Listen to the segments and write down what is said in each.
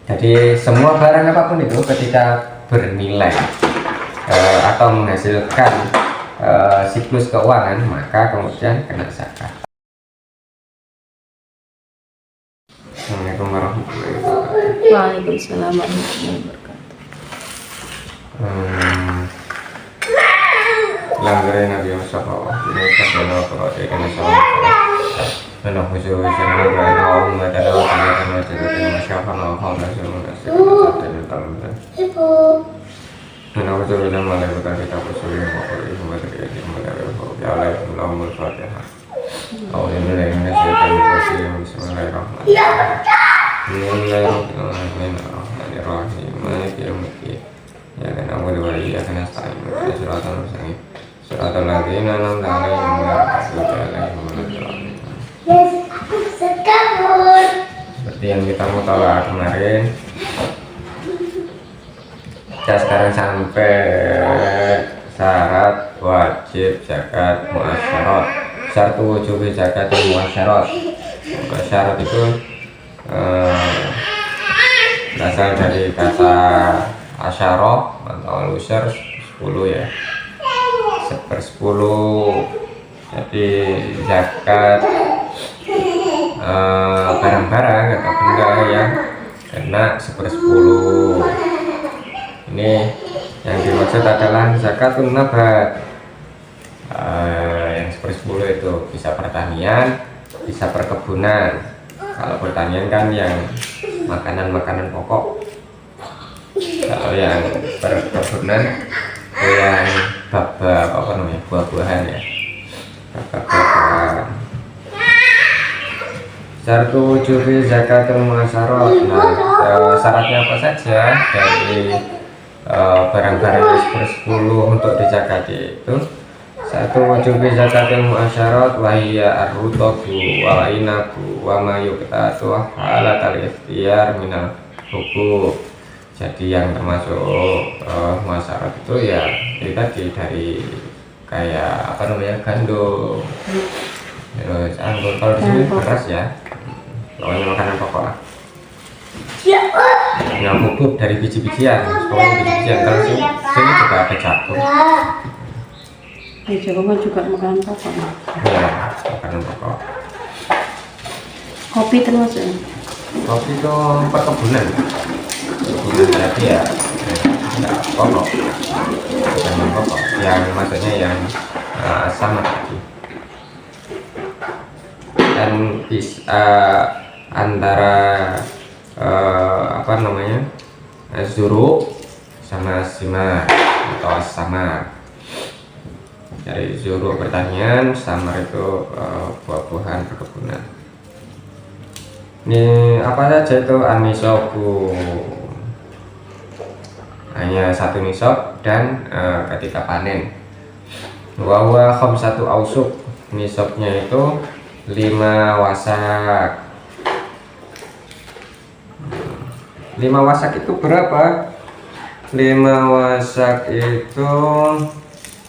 Jadi semua barang apapun itu ketika bernilai atau menghasilkan siklus keuangan, maka kemudian kena zakat. Assalamualaikum warahmatullahi wabarakatuh. Waalaikumsalam warahmatullahi wabarakatuh. Langgarin Nabi Mustafa ini sabda Qur'an dan salam dan khusus sana berada Allah dan Allah dan majelis masyarakat Allah dan seluruh dan tamu dan aku juga dan malaikat kita bersyukur kepada Tuhan dari malaikat ya Allah Allahumma Fatihah. Bismillahirrahmanirrahim. Bismillahirrahmanirrahim. Maliki yaumiddin. Ya kan awal wa iyyaka nasta'in. Shiratal mustaqim. Shiratal ladzina an'amta 'alaihim ghairil maghdubi 'alaihim waladdallin. Seperti yang kita mutalaah kemarin, kita sekarang sampai syarat wajib zakat muasyarat. Syarat wujub zakat muasyarat. Syarat itu berasal dari kata asyarah atau al-usyar 10 ya, 1/10. Jadi zakat barang-barang atau benda yang kena 1/10. Ini yang dimaksud adalah zakatun nabat. Yang 1/10 itu bisa pertanian, bisa perkebunan. Kalau pertanian kan yang makanan-makanan pokok. Kalau yang perkebunan itu yang apa namanya, buah-buahan ya, buah-buahan. Syarat wujub zakatul muasyarat. Nah, syaratnya apa saja dari barang-barang 1/10 untuk dizakati itu? Satu wujub zakatul muasyarat wa hiya ar-rutabu wal inabu wa ma yuqtatu halatal ikhtiyar minal hukuk. Jadi yang termasuk muasyarat itu ya itu tadi, dari kayak apa namanya, gandum, terus anggur. Kalau di sini beras ya, pokoknya makanan pokok lah. Yang pupuk dari biji-bijian, pokoknya biji-bijian. Kalau sini juga ada jagung. Jagung kan juga makanan pokok. Ya, makanan pokok. Kopi termasuk. Kopi itu perkebunan. Perkebunan berarti ya enggak pokok. Bukan pokok. Yang maksudnya yang sama tadi. Dan bisa antara apa namanya, zuru sama simar atau samar. Dari zuru pertanian, samar itu buah-buahan perkebunan. Ini apa saja itu? Anisobu, hanya satu nisab dan ketika panen. Wawa khamsatu ausuk, nisabnya itu 5 wasak. 5 wasak itu berapa? 5 wasak itu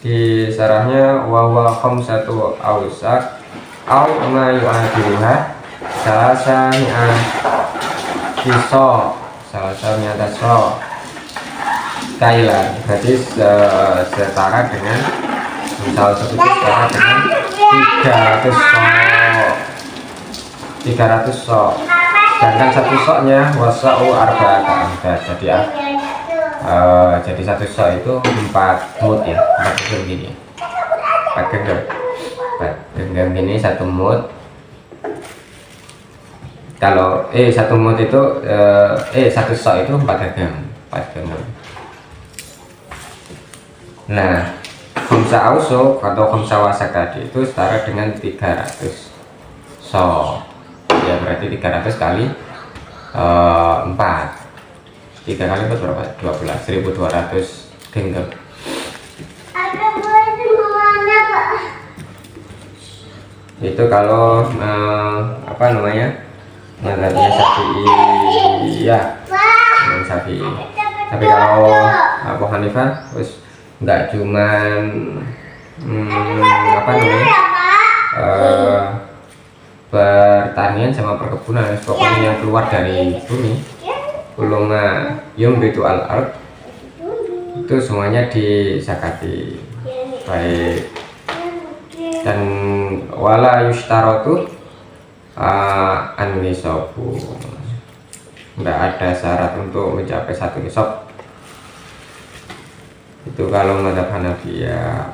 di sarahnya wawa khamsatu ausak au ma yu'adiluha salasanya kiso, salasanya taso Thailand. Berarti setara dengan, misal seperti setara dengan 300 sok. Sedangkan satu soknya wasau arba'ata amdad. Jadi satu sok itu 4 mut ya, 4 genggam gini, 4 genggam, 4 genggam gini, 1 mut. Kalau satu mut itu satu sok itu 4 genggam, 4 genggam. Nah, khamsa ausuk atau khamsa wasak tadi itu setara dengan 300 sok. Ya berarti 300 kali 4, 3 kali 4 berapa? 12, 1200 genggam. Itu kalau apa namanya, mazhabnya Syafi'i ya, Syafi'i. Tapi kalau Abu Hanifah terus nggak cuman apa namanya, pertanian sama perkebunan, pokoknya yang keluar dari bumi kuluma yumbitu al-ard, itu semuanya disakati. Baik, dan wala yushtaratu an-nisabu, nggak ada syarat untuk mencapai 1 nisab. Itu kalau mazhab Hanafiyah.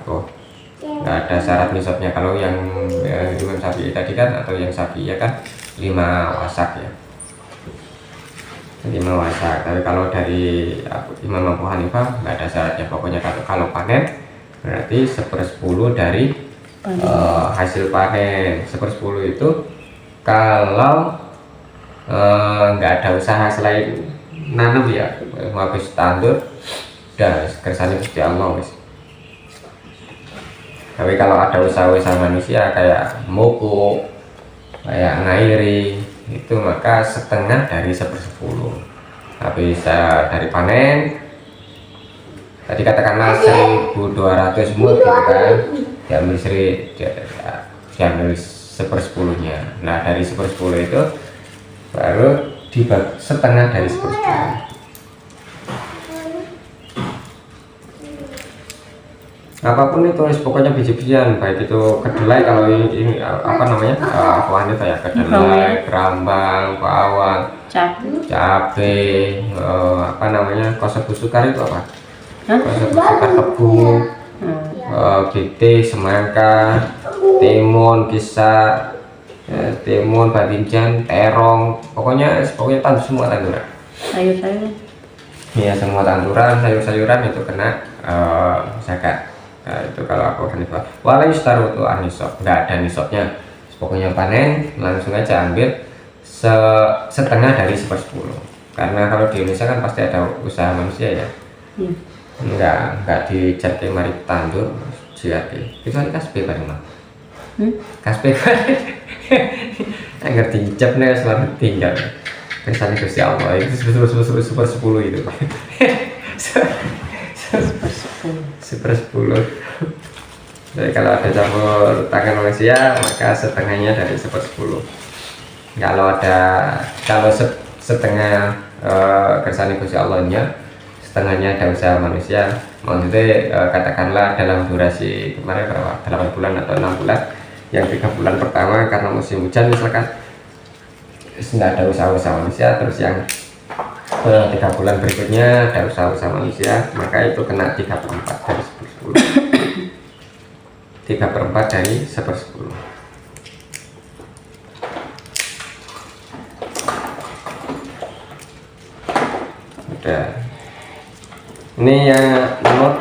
Nggak ada syarat nisabnya. Kalau yang Imam Syafi'i tadi kan, atau yang Syafi'iyah kan 5 wasak ya, 5 wasak. Tapi kalau dari Imam Abu Hanifah nggak ada syaratnya. Pokoknya kalau panen berarti 1/10 dari hasil panen. 1/10 itu kalau nggak ada usaha selain nanam ya, habis tandur udah kersane Gusti Allah wis. Tapi kalau ada usaha-usaha manusia kayak mupuk, kayak ngairi, itu maka setengah dari 1/10. Tapi bisa dari panen, tadi katakanlah 1.200 mut gitu kan, diambil diambil 1/10-nya. Nah dari 1/10 itu baru dibagi setengah dari 1/10. Apapun itu pokoknya biji-bijian, baik itu kedelai, kalau ini apa namanya, buahnya kayak kedelai, kerambang, bawang, cabe, apa namanya, kosong busukar itu apa? Kosong busukar, kebu, bite, semangka, timun, kisar, timun, badinjan, terong, pokoknya semua tanduran. Sayur-sayur. Iya, semua tanduran, sayur-sayuran itu kena zakat. Nah, itu kalau aku Hanifah. Wala yustarutu an-nisab, nggak ada nisabnya. Pokoknya panen langsung aja ambil setengah dari 1/10. Karena kalau di Indonesia kan pasti ada usaha manusia ya. Enggak dijadi mari tandur jadi. Kecuali kasbe bareng mah. Kasbe agar dijab nih selalu tinggal. Kersane Gusti Allah itu 1/10 itu. 1/10. Jadi kalau ada campur tangan manusia maka setengahnya dari 1/10. Kalau setengah kersane Gusti Allahnya, setengahnya ada usaha manusia. Maksudnya katakanlah dalam durasi kemarin berapa, 8 bulan atau 6 bulan, yang 3 bulan pertama karena musim hujan misalkan nggak ada usaha manusia, terus yang 3 bulan berikutnya ada usaha manusia, maka itu kena 3/4 dari 1/10. 3/4 dari 1/10. Udah. Ini yang menurut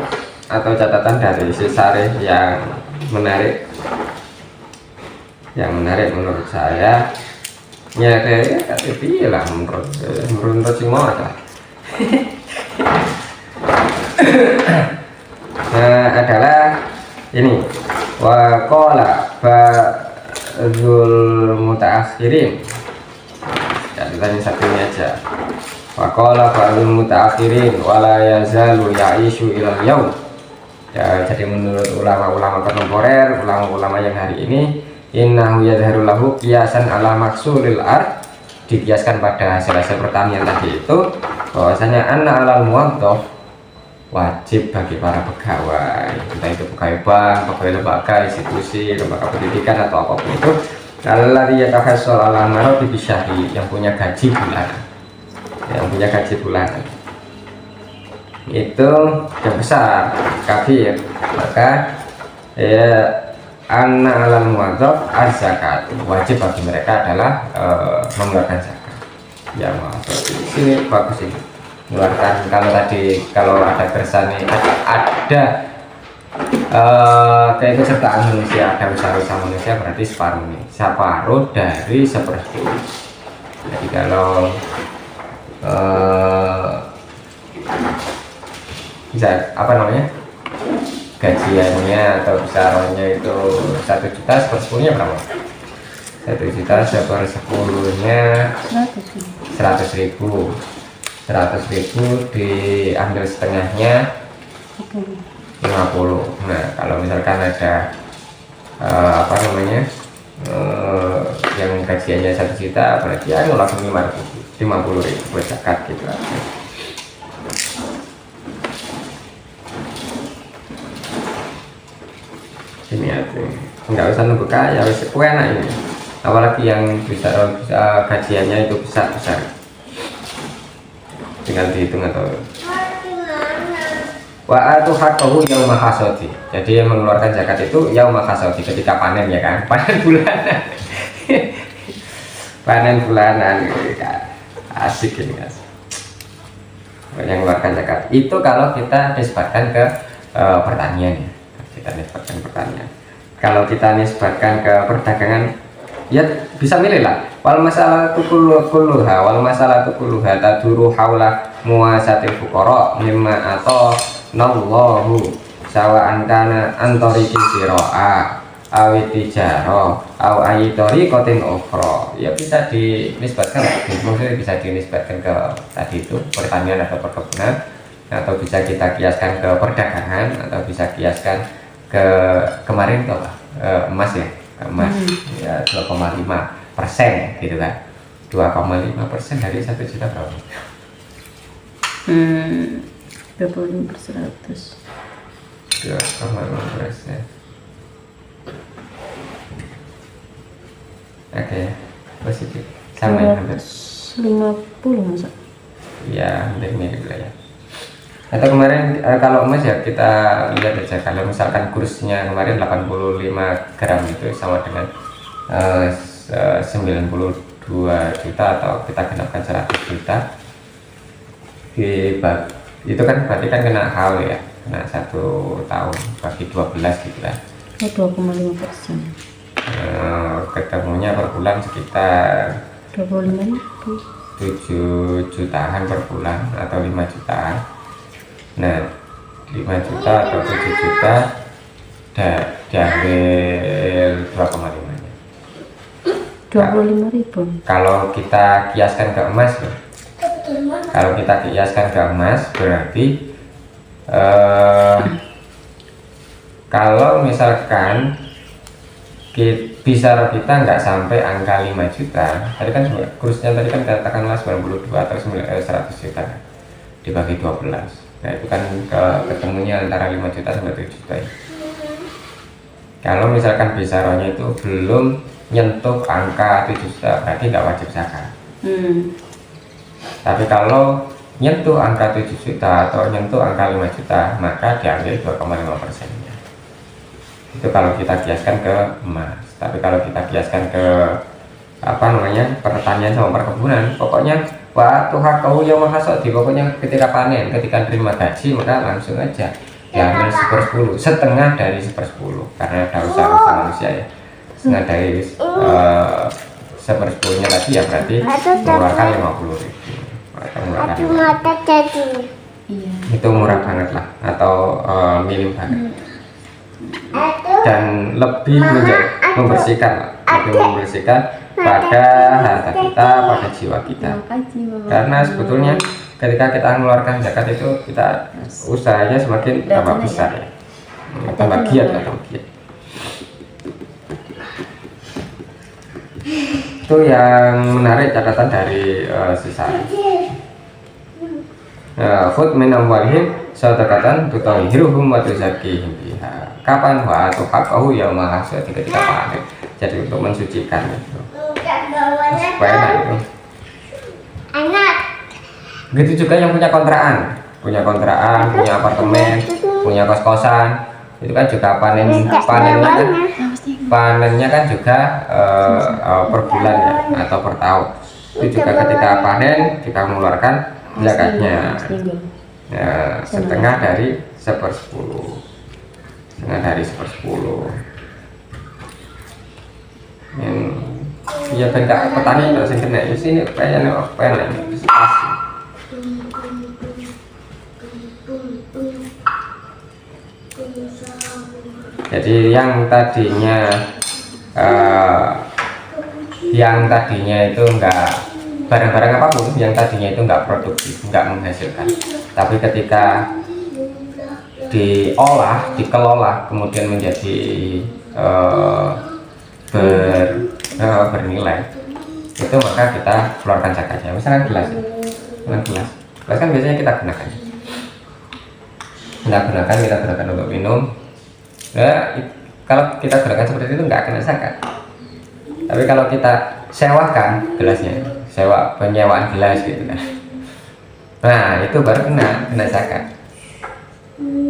atau catatan dari si Sareh yang menarik menurut saya. Ya kayak piye lah menurut si mau lah. Adalah ini wa qala ba'dzul mutaakhirin. Catatan satunya aja. Wa qala ba'dzul mutaakhirin wala yazalu ya'ishu ilal yaum. Ya, jadi menurut ulama-ulama kontemporer, ulama-ulama yang hari ini, innahu yadharu lahu qiyasan ala maksulil ard, dikiaskan pada hasil pertanian tadi itu, bahwasanya anna alal muwaddaf, wajib bagi para pegawai, entah itu pegawai bank, pegawai lembaga, institusi, lembaga pendidikan atau apapun itu, alladzi yatahassal ala marati bisyahri, yang punya gaji bulanan, itu yang besar kafir, maka ya anna alal muwazzaf az-zakat, wajib bagi mereka adalah mengeluarkan zakat. Ya maaf, sini bagus ini mengeluarkan. Kalau ada kersane, ada keikutsertaan manusia, ada usaha manusia, berarti separuh dari 1/10. Jadi kalau apa namanya, gajiannya atau besarannya itu 1 juta, 1/10-nya berapa? 1 juta 1/10-nya 100.000. 100.000 diambil setengahnya 50. Nah kalau misalkan ada apa namanya, yang gajiannya 1 juta, berarti langsung 500.000. 50.000 buat zakat gitu aja. Ini aja, nggak usah nunggu kaya, wis enak ini. Apalagi yang bisa gajiannya itu besar, tinggal dihitung atau wa atu haqqahu yauma hasadi. Jadi yang mengeluarkan zakat itu yauma hasadi, ketika panen ya kan, panen bulanan. Panen bulanan gitu kan. Asik ini guys. Yang mengeluarkan zakat itu kalau kita nisbatkan ke pertanian ya. Kita nisbatkan pertanian. Kalau kita nisbatkan ke perdagangan ya bisa milih lah. Wal masalah kulluha wal masalah kulluha taduru haula muasatil fuqara mimma atau nallahu sawa'an kana antariki siro'a awit tijaro aw ayitori kotin ukhra. Ya bisa dinisbatkan, maksudnya bisa dinisbatkan ke tadi itu pertanian atau perkebunan, atau bisa kita kiaskan ke perdagangan, atau bisa kiaskan ke kemarin tuh emas ya, emas ya 2,5% gitu kan. 2,5% dari 1 juta berapa? 25/100. 2,5%. Oke, positif sama ya, hampir 250 masa? ya, hampir mirip lah ya. Atau kemarin kalau emas ya kita lihat aja, kalau misalkan kursnya kemarin 85 gram itu sama dengan 92 juta, atau kita genapkan 100 juta itu kan berarti kan kena haul ya, kena 1 tahun bagi 12 gitu kan. 2,5%. Ketemunya per bulan sekitar 25.000. 7 jutaan per bulan atau 5 jutaan. Nah 5 juta atau 7 juta diambil 2,5 nya. 25.000. Kalau kita kiaskan ke emas loh. Kalau kita kiaskan ke emas berarti kalau misalkan bisa kita nggak sampai angka 5 juta, tadi kan kursnya tadi kan katakanlah 92 atau 100 juta dibagi 12, nah itu kan ketemunya antara 5 juta sampai 7 juta ya. Kalau misalkan bisaronya itu belum nyentuh angka 7 juta berarti nggak wajib zakat. Tapi kalau nyentuh angka 7 juta atau nyentuh angka 5 juta maka diambil 2,5%. Itu kalau kita kiaskan ke emas. Tapi kalau kita kiaskan ke pertanian sama perkebunan, pokoknya wa tuhaqqahu yauma hasadi, pokoknya ketika panen, ketika terima gaji maka langsung aja diambil 1/10, setengah dari 1/10, karena ada usaha manusia ya. Setengah dari 1/10-nya tadi ya berarti mengeluarkan 50.000. Iya. Itu murah banget lah, atau minim banget. Dan lebih membersihkan pada harta kita, pada jiwa kita. Karena sebetulnya ketika kita mengeluarkan zakat itu kita usahanya semakin tambah besar ya, tambah giat lah, tambah giat. Itu yang menarik catatan dari sisa. Khudh min amwalihim sadaqatan tutahhiruhum wa tuzakkihim biha. Kapan wa tuhaqqahu yauma hasadi, ketika panen. Jadi untuk mensucikan itu. Supaya enak itu. Begitu juga yang punya kontrakan, punya apartemen, punya kos-kosan, itu kan juga panennya kan juga per bulan ya, atau per tahun. Itu juga ketika panen kita mengeluarkan zakatnya ya, setengah dari 1/10, ya ben gak petani nggak sing kena di sini pengen pas. Jadi yang tadinya itu enggak, barang-barang apapun yang tadinya itu enggak produktif, enggak menghasilkan, tapi ketika dikelola kemudian menjadi bernilai, itu maka kita keluarkan zakatnya. Misalkan gelas ya. Misalkan gelas kan biasanya kita gunakan untuk minum. Nah, kalau kita gunakan seperti itu nggak kena zakat. Tapi kalau kita sewakan gelasnya, sewa penyewaan gelas gitu kan, nah itu baru kena zakat.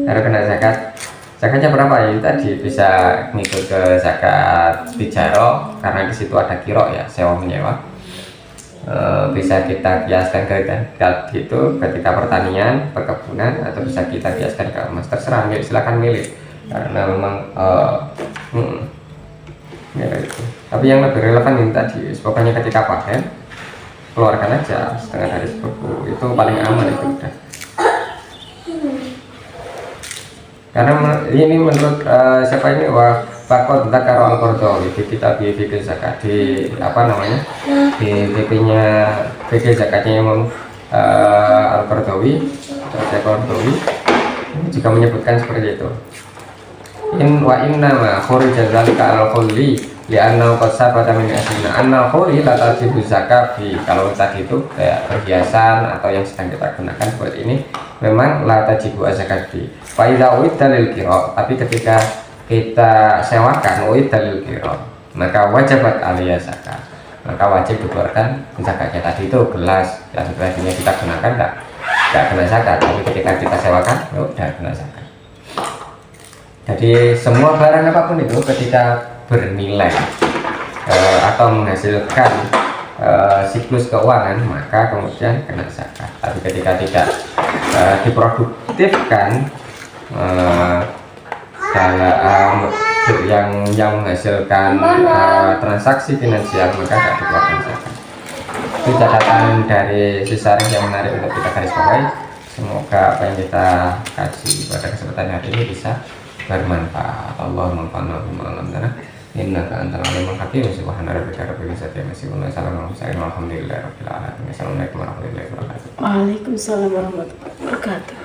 Baru kena zakat. Zakatnya berapa ya? Tadi bisa ngikut ke zakat tijaro karena di situ ada kiro ya, sewa menyewa. Bisa kita kiaskan ke itu ketika pertanian, perkebunan, atau bisa kita kiaskan ke emas, terserah, silakan milih karena memang ya itu. Tapi yang lebih relevan ini tadi, pokoknya ketika panen keluarkan aja setengah dari 10, itu paling aman itu udah. Karena ini menurut siapa ini, wah Bakot Zakaro Al-Qardawi di kitab fikih zakat di apa namanya, di BP-nya fikih zakatnya Imam Al-Qardawi ini juga menyebutkan seperti itu. Inna ma khurija zalika al-khulli li'annahu qad sabata min aslina anna khulli la tajibu zakat fi. Kalau tadi itu kayak perhiasan atau yang sedang kita gunakan seperti ini memang la tajibu zakat fi. Fa idza uidda lil qira, tapi ketika kita sewakan uidda lil qira maka wajibat aliyah zakat, maka wajib dikeluarkan zakatnya. Tadi itu gelas yang tadinya kita gunakan enggak kena zakat, tapi ketika kita sewakan udah kena zakat. Jadi semua barang apapun itu ketika bernilai atau menghasilkan siklus keuangan maka kemudian kena zakat. Tapi ketika tidak diproduktifkan yang menghasilkan transaksi finansial maka tidak dikeluarkan zakat. Itu catatan dari Syarih yang menarik untuk kita garis bawahi. Semoga apa yang kita kaji pada kesempatan hari ini bisa bermanfaat. Allahumma anfa'na bima 'allamtana innaka antal alimul hakim. Subhana rabbika rabbil izzati amma yasifun wa salamun 'alal mursalin walhamdulillahi rabbil alamin. Assalamualaikum warahmatullahi wabarakatuh. Waalaikumsalam warahmatullahi wabarakatuh.